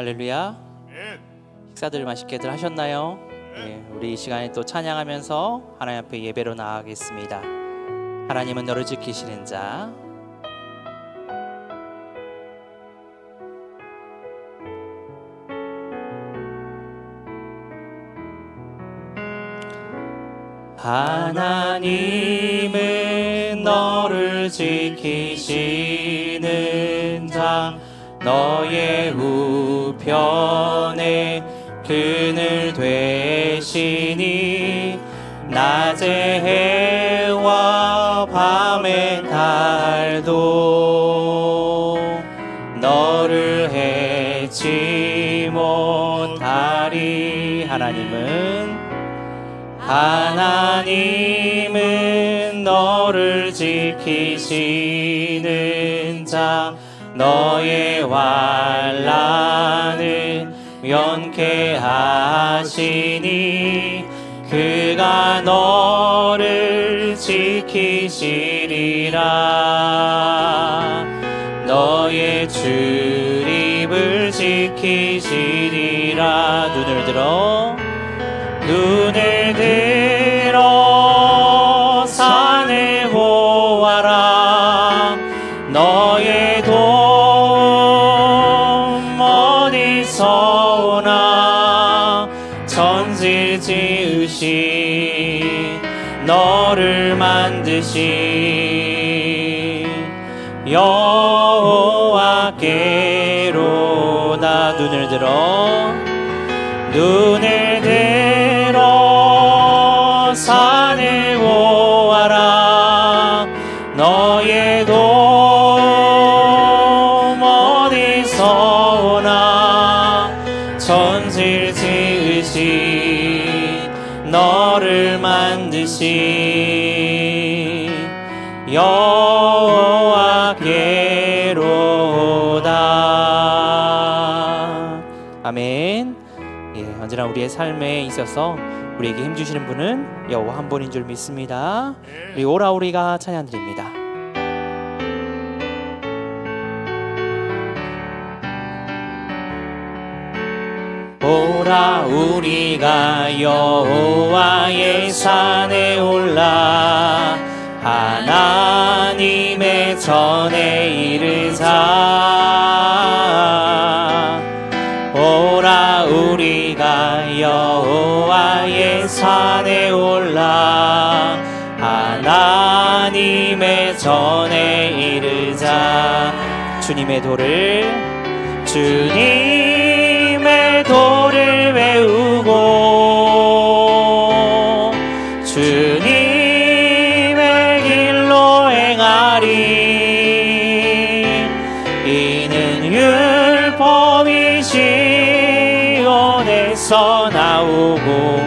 할렐루야. 식사들 맛있게들 하셨나요? 예, 우리 이 시간에 또 찬양하면서 하나님 앞에 예배로 나아가겠습니다. 하나님은 너를 지키시는 자. 하나님은 너를 지키시는 자, 너의 우편에 그늘 되시니 낮의 해와 밤의 달도 너를 해치 못하리. 하나님은 너를 지키시는 자, 너의 환난을 면케하시니 그가 너를 지키시리라. 너의 출입을 지키시리라. 눈을 들어 산을 보아라. 너의 도움 어디서 오나. 천지를 지으신 너를 만드신 여호와께로다. 눈을 들어 산을 보아라. 너의 도움 어디서 오나. 천지를 지으신 너를 만드신 여호와께로다. 아멘. 예, 언제나 우리의 삶에 있어서 우리에게 힘주시는 분은 여호와 한 분인 줄 믿습니다. 우리 오라 우리가 찬양 드립니다. 오라 우리가 여호와의 산에 올라 하나님의 전에 이르자. 오라 우리가 여호와의 산에 올라 하나님의 전에 이르자. 주님의 도를 외우고 주님의 길로 행하리. 이는 율법이 시온에서 나오고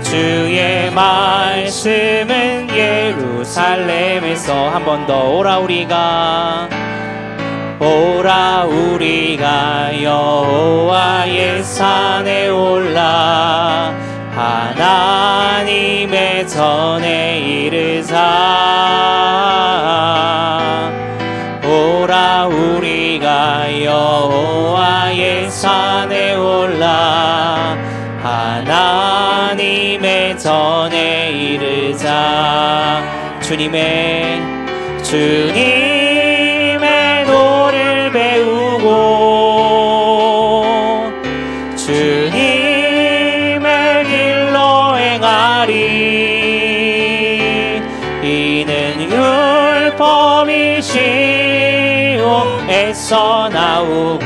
주의 말씀은 예루살렘에서. 한 번 더. 오라 우리가 여호와의 산에 올라 하나님의 전에 이르자. 오라 우리가 여호와의 산에 올라 하나님의 전에 이르자. 주님의 도를 배우고 주님의 길로 행하리. 이는 율법이 시온에서 나오고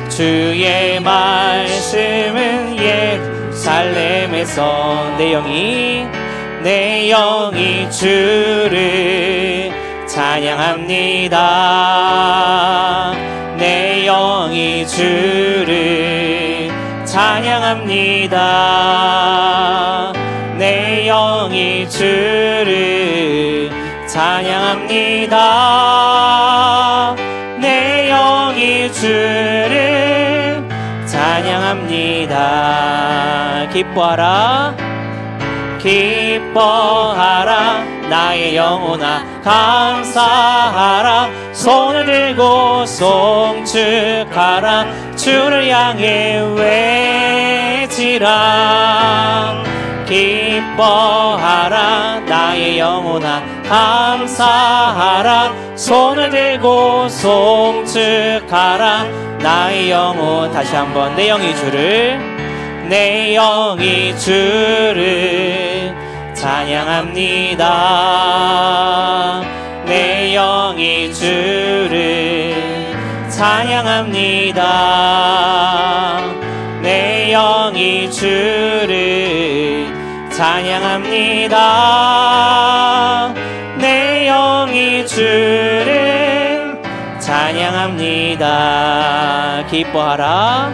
주의 말씀은 예루살렘에서. 내 영이 주를 찬양합니다. 내 영이 주를 찬양합니다. 내 영이 주를 찬양합니다. 내 영이 주를 찬양합니다. 기뻐하라 나의 영혼아 감사하라. 손을 들고 송축하라. 주를 향해 외치라. 기뻐하라 나의 영혼아 감사하라. 손을 들고 송축하라 나의 영혼. 다시 한번 내 영이 주를 찬양합니다. 내 영이 주를 찬양합니다. 내 영이 주를 찬양합니다. 내 영이 주를 찬양합니다. 기뻐하라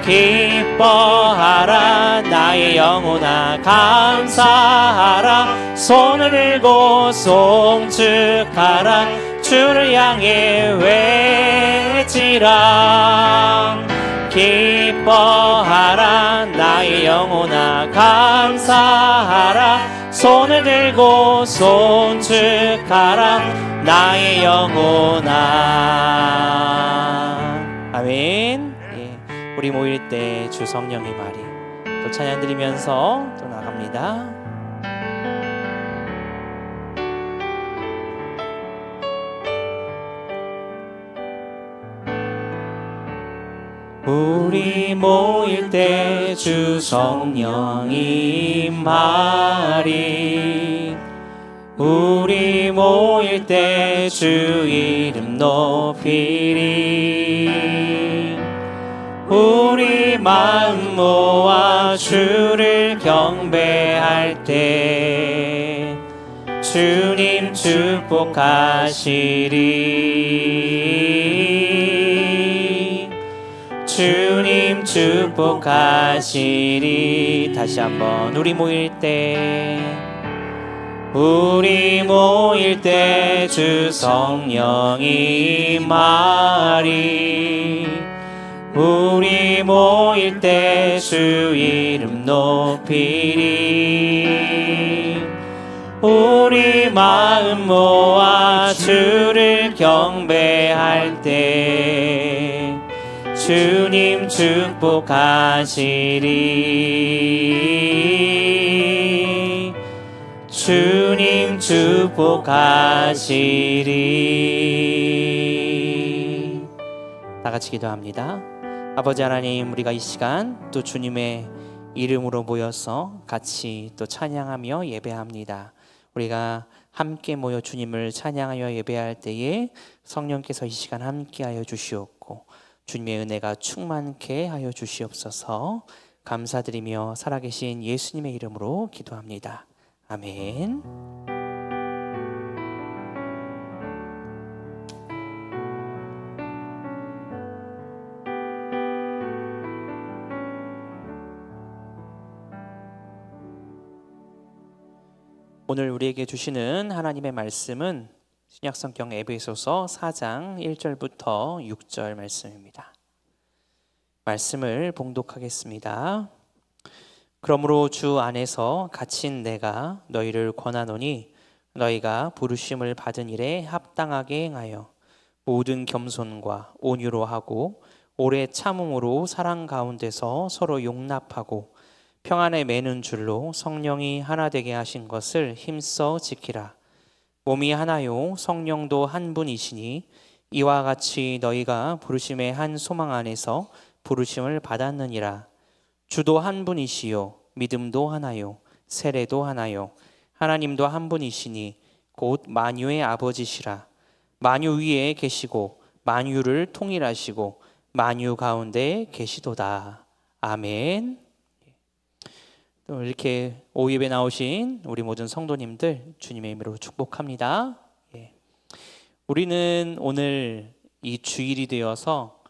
기뻐하라 나의 영혼아 감사하라. 손을 들고 송축하라. 주를 향해 외치라. 기뻐하라 나의 영혼아 감사하라. 손을 들고 송축하라 나의 영혼아. 아멘. 우리 모일 때 주 성령의 말이 또 찬양 드리면서 또 나갑니다. 우리 모일 때 주 성령의 말이 우리 모일 때 주 이름 높이리. 우리 마음 모아 주를 경배할 때 주님 축복하시리. 주님 축복하시리. 다시 한번 우리 모일 때 주 성령이 말이 우리 모일 때 주 이름 높이리. 우리 마음 모아 주를 경배할 때 주님 축복하시리. 주님 축복하시리. 다 같이 기도합니다. 아버지 하나님, 우리가 이 시간 또 주님의 이름으로 모여서 같이 또 찬양하며 예배합니다. 우리가 함께 모여 주님을 찬양하여 예배할 때에 성령께서 이 시간 함께하여 주시옵고 주님의 은혜가 충만케 하여 주시옵소서. 감사드리며 살아계신 예수님의 이름으로 기도합니다. 아멘. 오늘 우리에게 주시는 하나님의 말씀은 신약성경 에베소서 4장 1절부터 6절 말씀입니다. 말씀을 봉독하겠습니다. 그러므로 주 안에서 갇힌 내가 너희를 권하노니 너희가 부르심을 받은 일에 합당하게 행하여 모든 겸손과 온유로 하고 오래 참음으로 사랑 가운데서 서로 용납하고 평안에 매는 줄로 성령이 하나 되게 하신 것을 힘써 지키라. 몸이 하나요 성령도 한 분이시니 이와 같이 너희가 부르심의 한 소망 안에서 부르심을 받았느니라. 주도 한 분이시요 믿음도 하나요 세례도 하나요 하나님도 한 분이시니 곧 만유의 아버지시라. 만유 위에 계시고 만유를 통일하시고 만유 가운데 계시도다. 아멘. 또 이렇게 오예배 나오신 우리 모든 성도님들 주님의 이름으로 축복합니다. 우리는 오늘 이 주일이 되어서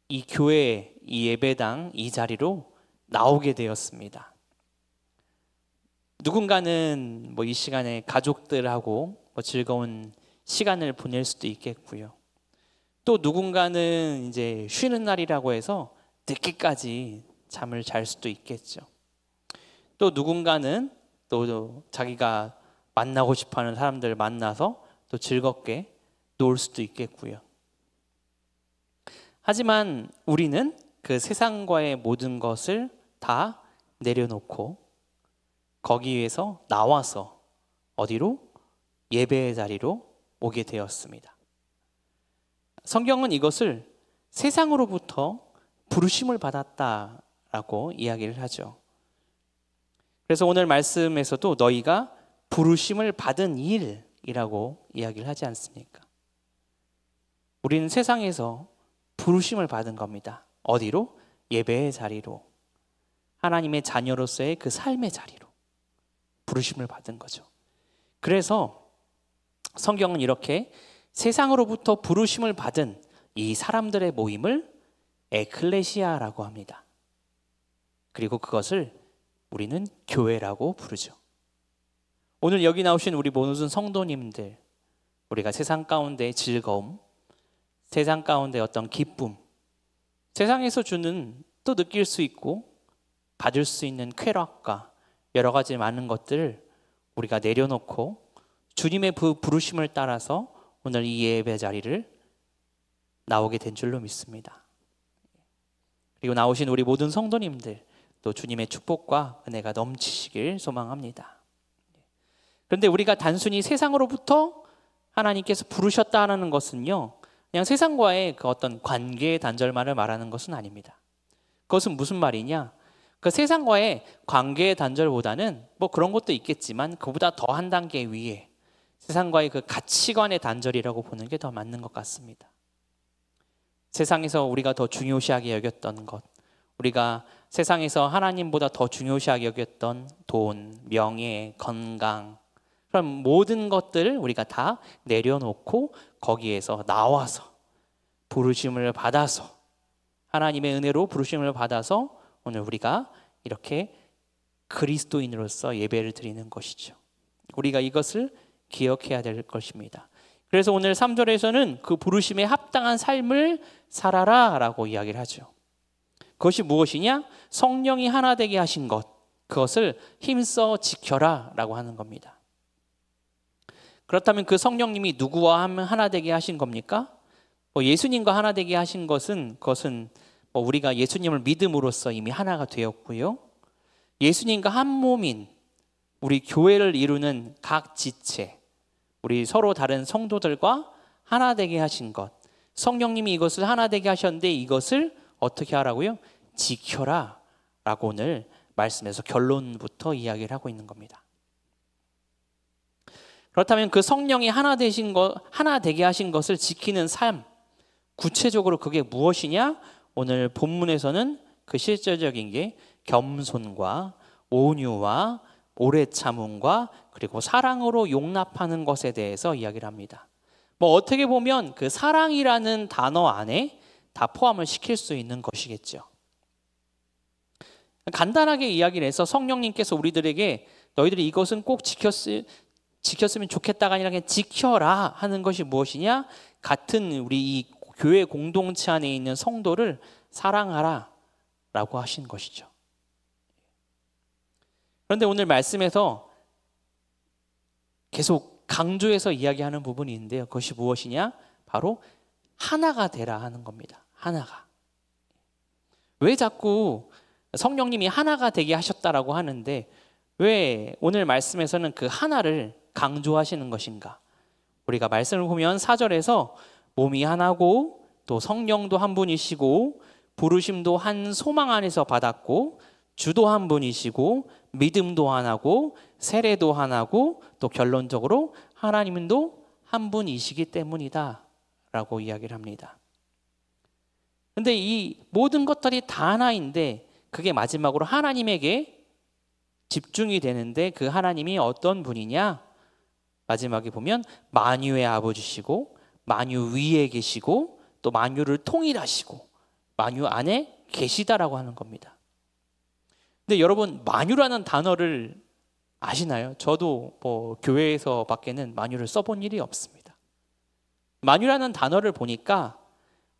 이 교회, 이 예배당, 이 자리로 나오게 되었습니다. 누군가는 이 시간에 가족들하고 즐거운 시간을 보낼 수도 있겠고요. 또 누군가는 이제 쉬는 날이라고 해서 늦게까지 잠을 잘 수도 있겠죠. 또 누군가는 또 자기가 만나고 싶어하는 사람들 만나서 또 즐겁게 놀 수도 있겠고요. 하지만 우리는 그 세상과의 모든 것을 다 내려놓고 거기에서 나와서 어디로? 예배의 자리로 오게 되었습니다. 성경은 이것을 세상으로부터 부르심을 받았다라고 이야기를 하죠. 그래서 오늘 말씀에서도 너희가 부르심을 받은 일이라고 이야기를 하지 않습니까? 우리는 세상에서 부르심을 받은 겁니다. 어디로? 예배의 자리로, 하나님의 자녀로서의 그 삶의 자리로 부르심을 받은 거죠. 그래서 성경은 이렇게 세상으로부터 부르심을 받은 이 사람들의 모임을 에클레시아라고 합니다. 그리고 그것을 우리는 교회라고 부르죠. 오늘 여기 나오신 우리 모든 성도님들, 우리가 세상 가운데의 즐거움, 세상 가운데 어떤 기쁨, 세상에서 주는 또 느낄 수 있고 받을 수 있는 쾌락과 여러 가지 많은 것들을 우리가 내려놓고 주님의 그 부르심을 따라서 오늘 이 예배 자리를 나오게 된 줄로 믿습니다. 그리고 나오신 우리 모든 성도님들 또 주님의 축복과 은혜가 넘치시길 소망합니다. 그런데 우리가 단순히 세상으로부터 하나님께서 부르셨다는 것은요, 그냥 세상과의 그 어떤 관계의 단절만을 말하는 것은 아닙니다. 그것은 무슨 말이냐? 그 세상과의 관계의 단절보다는 뭐 그런 것도 있겠지만 그보다 더 한 단계 위에 세상과의 그 가치관의 단절이라고 보는 게 더 맞는 것 같습니다. 세상에서 우리가 더 중요시하게 여겼던 것, 우리가 세상에서 하나님보다 더 중요시하게 여겼던 돈, 명예, 건강, 그런 모든 것들을 우리가 다 내려놓고 거기에서 나와서 부르심을 받아서 하나님의 은혜로 부르심을 받아서 오늘 우리가 이렇게 그리스도인으로서 예배를 드리는 것이죠. 우리가 이것을 기억해야 될 것입니다. 그래서 오늘 3절에서는 그 부르심에 합당한 삶을 살아라 라고 이야기를 하죠. 그것이 무엇이냐? 성령이 하나 되게 하신 것, 그것을 힘써 지켜라 라고 하는 겁니다. 그렇다면 그 성령님이 누구와 하나 되게 하신 겁니까? 예수님과 하나 되게 하신 것은 그것은 우리가 예수님을 믿음으로써 이미 하나가 되었고요. 예수님과 한 몸인 우리 교회를 이루는 각 지체, 우리 서로 다른 성도들과 하나 되게 하신 것, 성령님이 이것을 하나 되게 하셨는데 이것을 어떻게 하라고요? 지켜라 라고 오늘 말씀에서 결론부터 이야기를 하고 있는 겁니다. 그렇다면 그 성령이 하나 되게 하신 것을 지키는 삶, 구체적으로 그게 무엇이냐? 오늘 본문에서는 그 실제적인 게 겸손과 온유와 오래 참음과 그리고 사랑으로 용납하는 것에 대해서 이야기를 합니다. 어떻게 보면 그 사랑이라는 단어 안에 다 포함을 시킬 수 있는 것이겠죠. 간단하게 이야기를 해서 성령님께서 우리들에게 너희들이 이것은 꼭 지켰으면 좋겠다가 아니라 그냥 지켜라 하는 것이 무엇이냐? 같은 우리 이 교회 공동체 안에 있는 성도를 사랑하라 라고 하신 것이죠. 그런데 오늘 말씀에서 계속 강조해서 이야기하는 부분이 있는데요. 그것이 무엇이냐? 바로 하나가 되라 하는 겁니다. 하나가. 왜 자꾸 성령님이 하나가 되게 하셨다라고 하는데 왜 오늘 말씀에서는 그 하나를 강조하시는 것인가? 우리가 말씀을 보면 4절에서 몸이 하나고 또 성령도 한 분이시고 부르심도 한 소망 안에서 받았고 주도 한 분이시고 믿음도 하나고 세례도 하나고 또 결론적으로 하나님도 한 분이시기 때문이다 라고 이야기를 합니다. 그런데 이 모든 것들이 다 하나인데 그게 마지막으로 하나님에게 집중이 되는데 그 하나님이 어떤 분이냐? 마지막에 보면 만유의 아버지시고 만유 위에 계시고 또 만유를 통일하시고 만유 안에 계시다라고 하는 겁니다. 근데 여러분 만유라는 단어를 아시나요? 저도 교회에서 밖에는 만유를 써본 일이 없습니다. 만유라는 단어를 보니까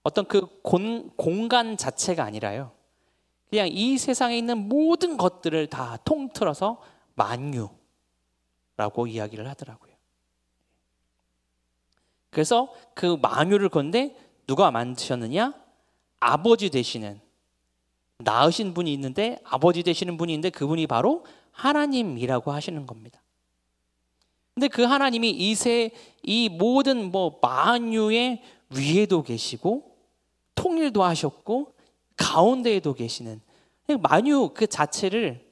어떤 그 공간 자체가 아니라요. 그냥 이 세상에 있는 모든 것들을 다 통틀어서 만유라고 이야기를 하더라고요. 그래서 그 만유를 건데 누가 만드셨느냐? 아버지 되시는, 낳으신 분이 있는데 아버지 되시는 분이 있는데 그분이 바로 하나님이라고 하시는 겁니다. 근데 그 하나님이 이 모든 만유의 위에도 계시고 통일도 하셨고 가운데에도 계시는, 만유 그 자체를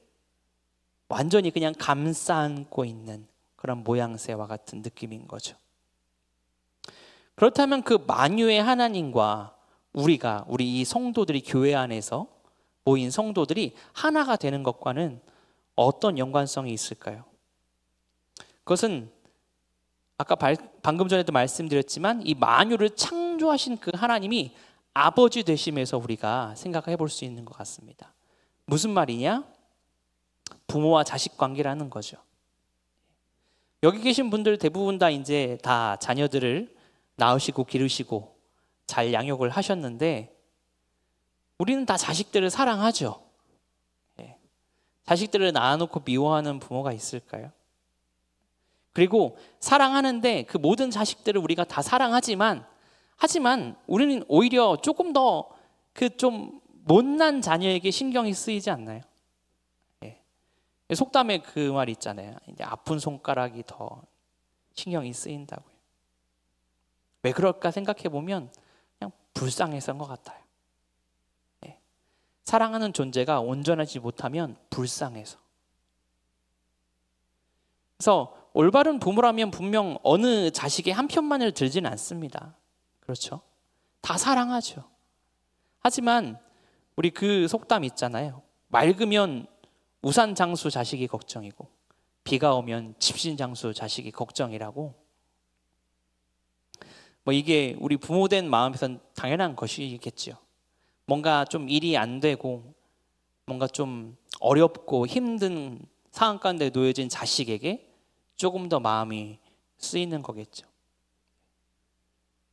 완전히 그냥 감싸 안고 있는 그런 모양새와 같은 느낌인 거죠. 그렇다면 그 만유의 하나님과 우리 이 성도들이, 교회 안에서 모인 성도들이 하나가 되는 것과는 어떤 연관성이 있을까요? 그것은 아까 방금 전에도 말씀드렸지만 이 만유를 창조하신 그 하나님이 아버지 되심에서 우리가 생각해 볼 수 있는 것 같습니다. 무슨 말이냐? 부모와 자식 관계라는 거죠. 여기 계신 분들 대부분 다 이제 다 자녀들을 낳으시고 기르시고 잘 양육을 하셨는데 우리는 다 자식들을 사랑하죠. 자식들을 낳아놓고 미워하는 부모가 있을까요? 그리고 사랑하는데 그 모든 자식들을 우리가 다 사랑하지만 우리는 오히려 조금 더 그 좀 못난 자녀에게 신경이 쓰이지 않나요? 속담에 그 말 있잖아요. 이제 아픈 손가락이 더 신경이 쓰인다고요. 왜 그럴까 생각해 보면 그냥 불쌍해서인 것 같아요. 사랑하는 존재가 온전하지 못하면 불쌍해서. 그래서 올바른 부모라면 분명 어느 자식의 한 편만을 들지는 않습니다. 그렇죠? 다 사랑하죠. 하지만 우리 그 속담 있잖아요. 맑으면 우산장수 자식이 걱정이고 비가 오면 집신장수 자식이 걱정이라고. 이게 우리 부모된 마음에선 당연한 것이겠지요. 뭔가 좀 일이 안 되고 뭔가 좀 어렵고 힘든 상황 가운데 놓여진 자식에게 조금 더 마음이 쓰이는 거겠죠.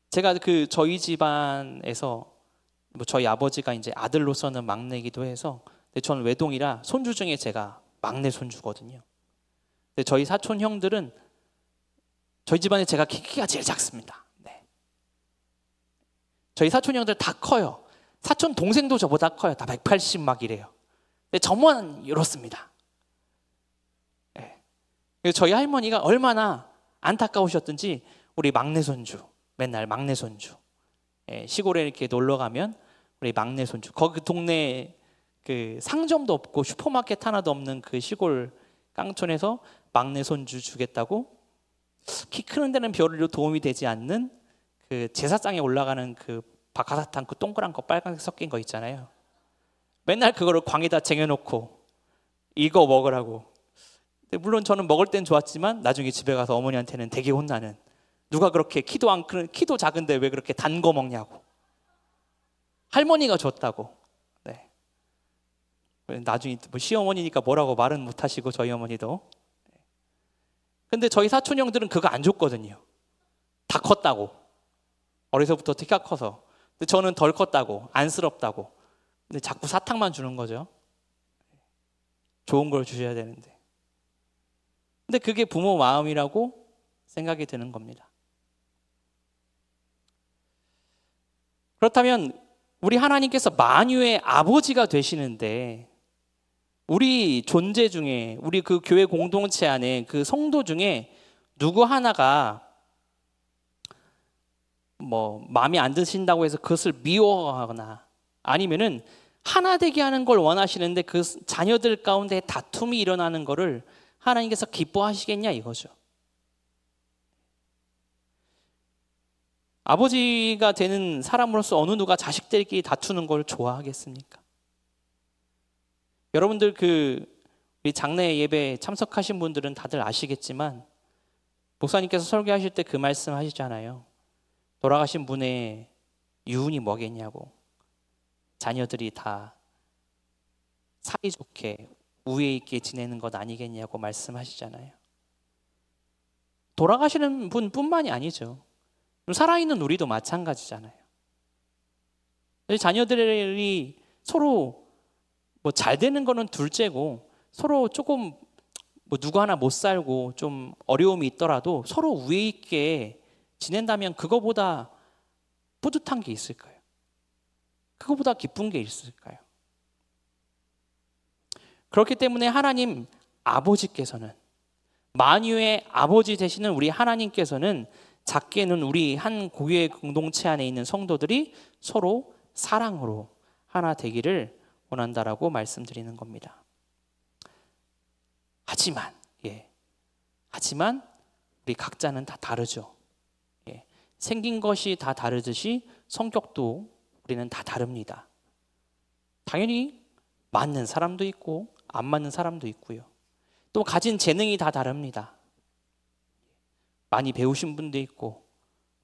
제가 저희 집안에서 저희 아버지가 이제 아들로서는 막내이기도 해서, 근데 저는 외동이라 손주 중에 제가 막내 손주거든요. 근데 저희 사촌 형들은 저희 집안에 제가 키가 제일 작습니다. 저희 사촌 형들 다 커요. 사촌 동생도 저보다 커요. 다 180 막 이래요. 근데 저만 이렇습니다. 그래서 저희 할머니가 얼마나 안타까우셨든지 우리 막내 손주, 맨날 막내 손주, 시골에 이렇게 놀러 가면 우리 막내 손주, 거기 동네 그 상점도 없고 슈퍼마켓 하나도 없는 그 시골 깡촌에서 막내 손주 주겠다고, 키 크는 데는 별로 도움이 되지 않는 그 제사상에 올라가는 그 박하사탕, 그 동그란 거 빨간색 섞인 거 있잖아요. 맨날 그거를 광에다 쟁여놓고 이거 먹으라고. 근데 물론 저는 먹을 땐 좋았지만 나중에 집에 가서 어머니한테는 되게 혼나는, 누가 그렇게 키도 안 큰, 키도 작은데 왜 그렇게 단 거 먹냐고. 할머니가 줬다고. 네. 나중에 시어머니니까 뭐라고 말은 못 하시고 저희 어머니도. 근데 저희 사촌 형들은 그거 안 줬거든요. 다 컸다고. 어려서부터 키가 커서. 근데 저는 덜 컸다고, 안쓰럽다고. 근데 자꾸 사탕만 주는 거죠. 좋은 걸 주셔야 되는데. 근데 그게 부모 마음이라고 생각이 드는 겁니다. 그렇다면 우리 하나님께서 만유의 아버지가 되시는데 우리 존재 중에, 우리 그 교회 공동체 안에 그 성도 중에 누구 하나가 마음에 안 드신다고 해서 그것을 미워하거나 아니면은 하나 되게 하는 걸 원하시는데 그 자녀들 가운데 다툼이 일어나는 거를 하나님께서 기뻐하시겠냐 이거죠. 아버지가 되는 사람으로서 어느 누가 자식들끼리 다투는 걸 좋아하겠습니까? 여러분들 우리 장례 예배 참석하신 분들은 다들 아시겠지만 목사님께서 설교하실 때 그 말씀 하시잖아요. 돌아가신 분의 유운이 뭐겠냐고. 자녀들이 다 사이좋게 우애 있게 지내는 것 아니겠냐고 말씀하시잖아요. 돌아가시는 분뿐만이 아니죠. 살아있는 우리도 마찬가지잖아요. 자녀들이 서로 잘 되는 거는 둘째고 서로 조금 누구 하나 못 살고 좀 어려움이 있더라도 서로 우애 있게 지낸다면 그거보다 뿌듯한 게 있을까요? 그거보다 기쁜 게 있을까요? 그렇기 때문에 하나님 아버지께서는, 만유의 아버지 되시는 우리 하나님께서는 작게는 우리 한 교회 공동체 안에 있는 성도들이 서로 사랑으로 하나 되기를 원한다라고 말씀드리는 겁니다. 하지만 우리 각자는 다 다르죠. 생긴 것이 다 다르듯이 성격도 우리는 다 다릅니다. 당연히 맞는 사람도 있고 안 맞는 사람도 있고요. 또 가진 재능이 다 다릅니다. 많이 배우신 분도 있고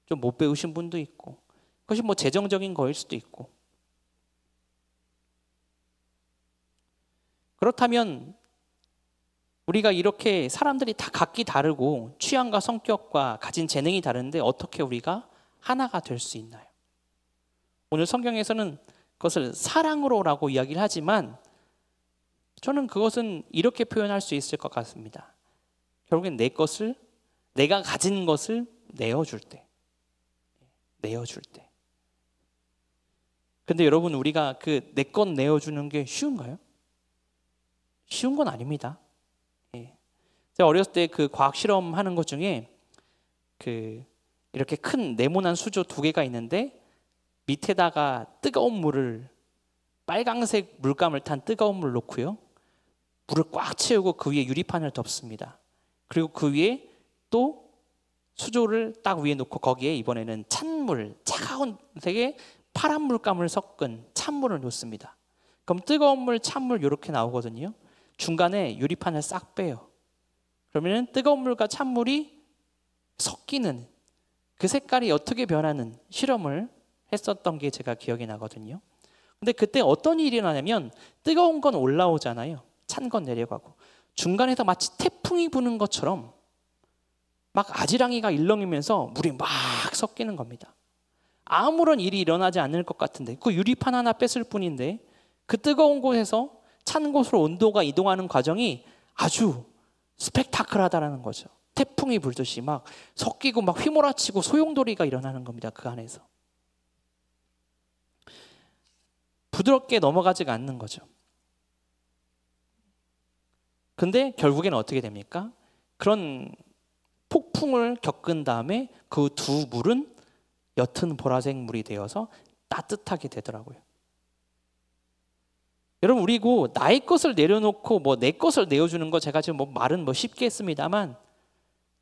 좀 못 배우신 분도 있고, 그것이 뭐 재정적인 거일 수도 있고. 그렇다면 우리가 이렇게 사람들이 다 각기 다르고 취향과 성격과 가진 재능이 다른데 어떻게 우리가 하나가 될 수 있나요? 오늘 성경에서는 그것을 사랑으로라고 이야기를 하지만 저는 그것은 이렇게 표현할 수 있을 것 같습니다. 결국엔 내가 가진 것을 내어줄 때. 근데 여러분, 우리가 그 내 것 내어주는 게 쉬운가요? 쉬운 건 아닙니다. 제가 어렸을 때 그 과학 실험 하는 것 중에 이렇게 큰 네모난 수조 2개가 있는데 밑에다가 뜨거운 물을, 빨강색 물감을 탄 뜨거운 물을 놓고요, 물을 꽉 채우고 그 위에 유리판을 덮습니다. 그리고 그 위에 또 수조를 딱 위에 놓고 거기에 이번에는 찬물, 차가운 색의 파란 물감을 섞은 찬물을 놓습니다. 그럼 뜨거운 물, 찬물 이렇게 나오거든요. 중간에 유리판을 싹 빼요. 그러면 뜨거운 물과 찬물이 섞이는, 그 색깔이 어떻게 변하는 실험을 했었던 게 제가 기억이 나거든요. 근데 그때 어떤 일이 일어나냐면 뜨거운 건 올라오잖아요. 찬 건 내려가고 중간에서 마치 태풍이 부는 것처럼 막 아지랑이가 일렁이면서 물이 막 섞이는 겁니다. 아무런 일이 일어나지 않을 것 같은데, 그 유리판 하나 뺐을 뿐인데 그 뜨거운 곳에서 찬 곳으로 온도가 이동하는 과정이 아주 스펙타클하다라는 거죠. 태풍이 불듯이 막 섞이고 막 휘몰아치고 소용돌이가 일어나는 겁니다. 그 안에서 부드럽게 넘어가지가 않는 거죠. 근데 결국에는 어떻게 됩니까? 그런 폭풍을 겪은 다음에 그 두 물은 옅은 보라색 물이 되어서 따뜻하게 되더라고요. 여러분, 우리고 나의 것을 내려놓고 뭐 내 것을 내어주는 거, 제가 지금 말은 쉽게 했습니다만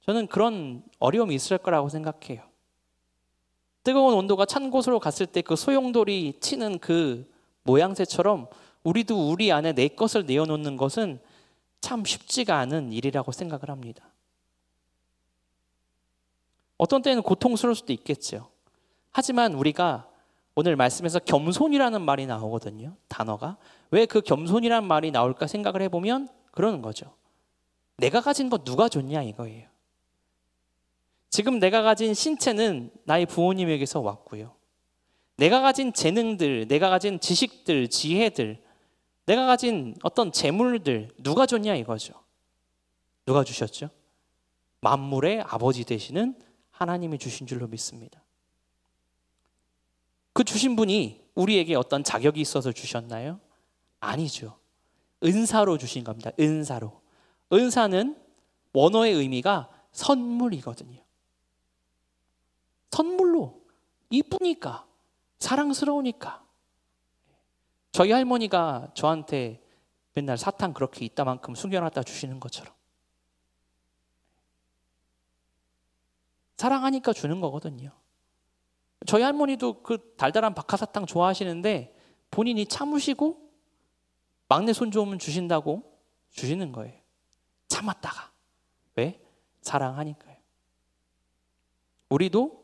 저는 그런 어려움이 있을 거라고 생각해요. 뜨거운 온도가 찬 곳으로 갔을 때 그 소용돌이 치는 그 모양새처럼 우리도 우리 안에 내 것을 내어놓는 것은 참 쉽지가 않은 일이라고 생각을 합니다. 어떤 때는 고통스러울 수도 있겠죠. 하지만 우리가 오늘 말씀에서 겸손이라는 말이 나오거든요. 단어가. 왜 그 겸손이라는 말이 나올까 생각을 해보면 그러는 거죠. 내가 가진 거 누가 줬냐 이거예요. 지금 내가 가진 신체는 나의 부모님에게서 왔고요. 내가 가진 재능들, 내가 가진 지식들, 지혜들, 내가 가진 어떤 재물들 누가 줬냐 이거죠. 누가 주셨죠? 만물의 아버지 되시는 하나님이 주신 줄로 믿습니다. 그 주신 분이 우리에게 어떤 자격이 있어서 주셨나요? 아니죠. 은사로 주신 겁니다. 은사로. 은사는 원어의 의미가 선물이거든요. 선물로, 이쁘니까, 사랑스러우니까. 저희 할머니가 저한테 맨날 사탕 그렇게 이따만큼 숨겨놨다 주시는 것처럼 사랑하니까 주는 거거든요. 저희 할머니도 그 달달한 박하사탕 좋아하시는데 본인이 참으시고 막내 손주 오면 주신다고 주시는 거예요. 참았다가. 왜? 사랑하니까요. 우리도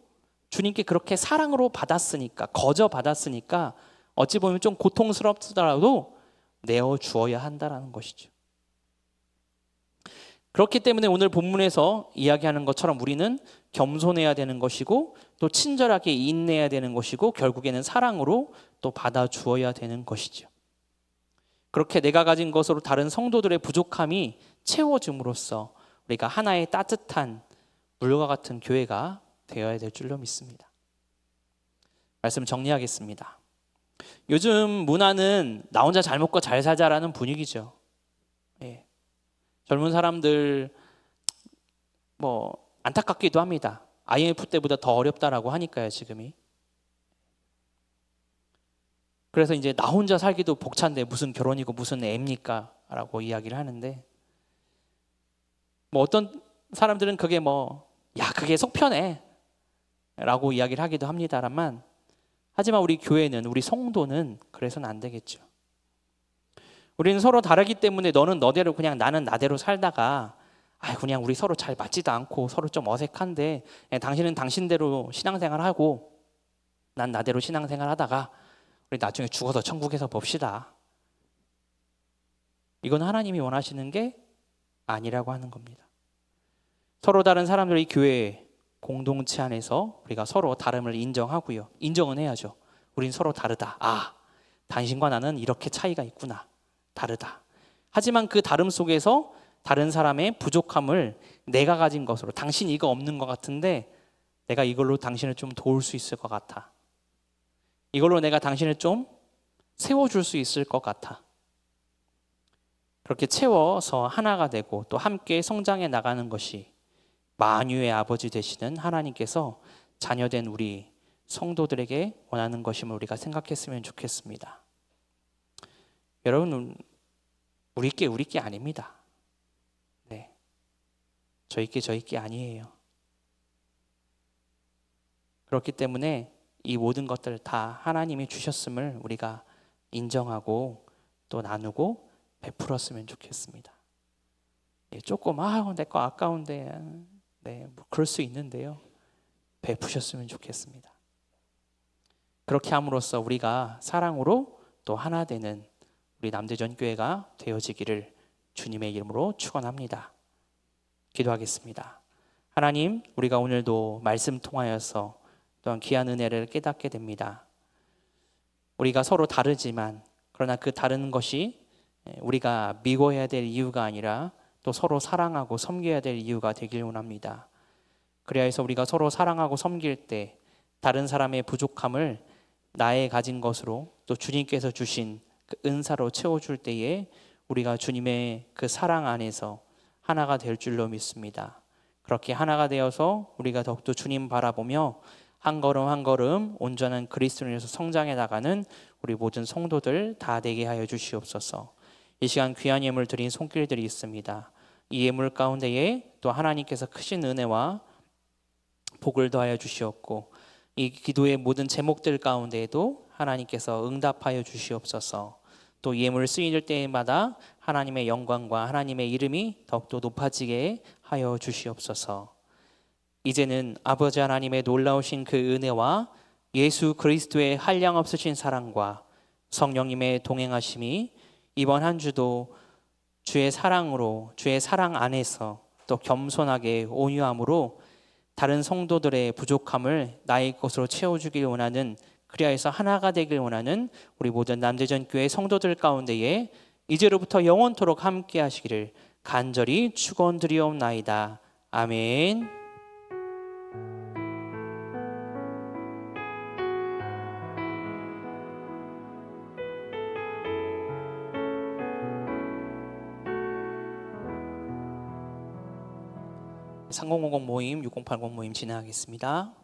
주님께 그렇게 사랑으로 받았으니까, 거저 받았으니까 어찌 보면 좀 고통스럽더라도 내어주어야 한다는 것이죠. 그렇기 때문에 오늘 본문에서 이야기하는 것처럼 우리는 겸손해야 되는 것이고 또 친절하게 인내해야 되는 것이고 결국에는 사랑으로 또 받아주어야 되는 것이죠. 그렇게 내가 가진 것으로 다른 성도들의 부족함이 채워짐으로써 우리가 하나의 따뜻한 물과 같은 교회가 되어야 될 줄로 믿습니다. 말씀 정리하겠습니다. 요즘 문화는 나 혼자 잘 먹고 잘 살자라는 분위기죠. 예. 젊은 사람들 뭐 안타깝기도 합니다. IMF 때보다 더 어렵다라고 하니까요, 지금이. 그래서 이제 나 혼자 살기도 벅찬데 무슨 결혼이고 무슨 애입니까? 라고 이야기를 하는데, 뭐 어떤 사람들은 그게 그게 속편해 라고 이야기를 하기도 합니다만, 하지만 우리 교회는, 우리 성도는 그래서는 안 되겠죠. 우리는 서로 다르기 때문에 너는 너대로 그냥 나는 나대로 살다가 그냥 우리 서로 잘 맞지도 않고 서로 좀 어색한데 당신은 당신대로 신앙생활하고 난 나대로 신앙생활하다가 우리 나중에 죽어서 천국에서 봅시다. 이건 하나님이 원하시는 게 아니라고 하는 겁니다. 서로 다른 사람들이 교회 공동체 안에서 우리가 서로 다름을 인정하고요. 인정은 해야죠. 우린 서로 다르다. 당신과 나는 이렇게 차이가 있구나. 다르다. 하지만 그 다름 속에서 다른 사람의 부족함을 내가 가진 것으로, 당신 이거 없는 것 같은데 내가 이걸로 당신을 좀 도울 수 있을 것 같아. 이걸로 내가 당신을 좀 세워줄 수 있을 것 같아. 그렇게 채워서 하나가 되고 또 함께 성장해 나가는 것이 만유의 아버지 되시는 하나님께서 자녀된 우리 성도들에게 원하는 것임을 우리가 생각했으면 좋겠습니다. 여러분, 우리 게 아닙니다. 네, 저희 게 아니에요. 그렇기 때문에 이 모든 것들 다 하나님이 주셨음을 우리가 인정하고 또 나누고 베풀었으면 좋겠습니다. 조금 내 거 아까운데 뭐 그럴 수 있는데요, 베푸셨으면 좋겠습니다. 그렇게 함으로써 우리가 사랑으로 또 하나 되는 우리 남대전 교회가 되어지기를 주님의 이름으로 축원합니다. 기도하겠습니다. 하나님, 우리가 오늘도 말씀 통하여서 또한 귀한 은혜를 깨닫게 됩니다. 우리가 서로 다르지만 그러나 그 다른 것이 우리가 미워해야 될 이유가 아니라 또 서로 사랑하고 섬겨야 될 이유가 되길 원합니다. 그래야 해서 우리가 서로 사랑하고 섬길 때 다른 사람의 부족함을 나의 가진 것으로 또 주님께서 주신 그 은사로 채워줄 때에 우리가 주님의 그 사랑 안에서 하나가 될 줄로 믿습니다. 그렇게 하나가 되어서 우리가 더욱더 주님 바라보며 한 걸음 한 걸음 온전한 그리스도인으로서 성장해 나가는 우리 모든 성도들 다 되게 하여 주시옵소서. 이 시간 귀한 예물 드린 손길들이 있습니다. 이 예물 가운데에 또 하나님께서 크신 은혜와 복을 더하여 주시옵고 이 기도의 모든 제목들 가운데에도 하나님께서 응답하여 주시옵소서. 또 예물 쓰일 때마다 하나님의 영광과 하나님의 이름이 더욱더 높아지게 하여 주시옵소서. 이제는 아버지 하나님의 놀라우신 그 은혜와 예수 그리스도의 한량없으신 사랑과 성령님의 동행하심이 이번 한 주도 주의 사랑으로, 주의 사랑 안에서 또 겸손하게 온유함으로 다른 성도들의 부족함을 나의 것으로 채워주길 원하는, 그리하여서 하나가 되길 원하는 우리 모든 남대전 교회 성도들 가운데에 이제로부터 영원토록 함께 하시기를 간절히 축원드리옵나이다. 아멘. (3050) 모임, 6080 모임 진행하겠습니다.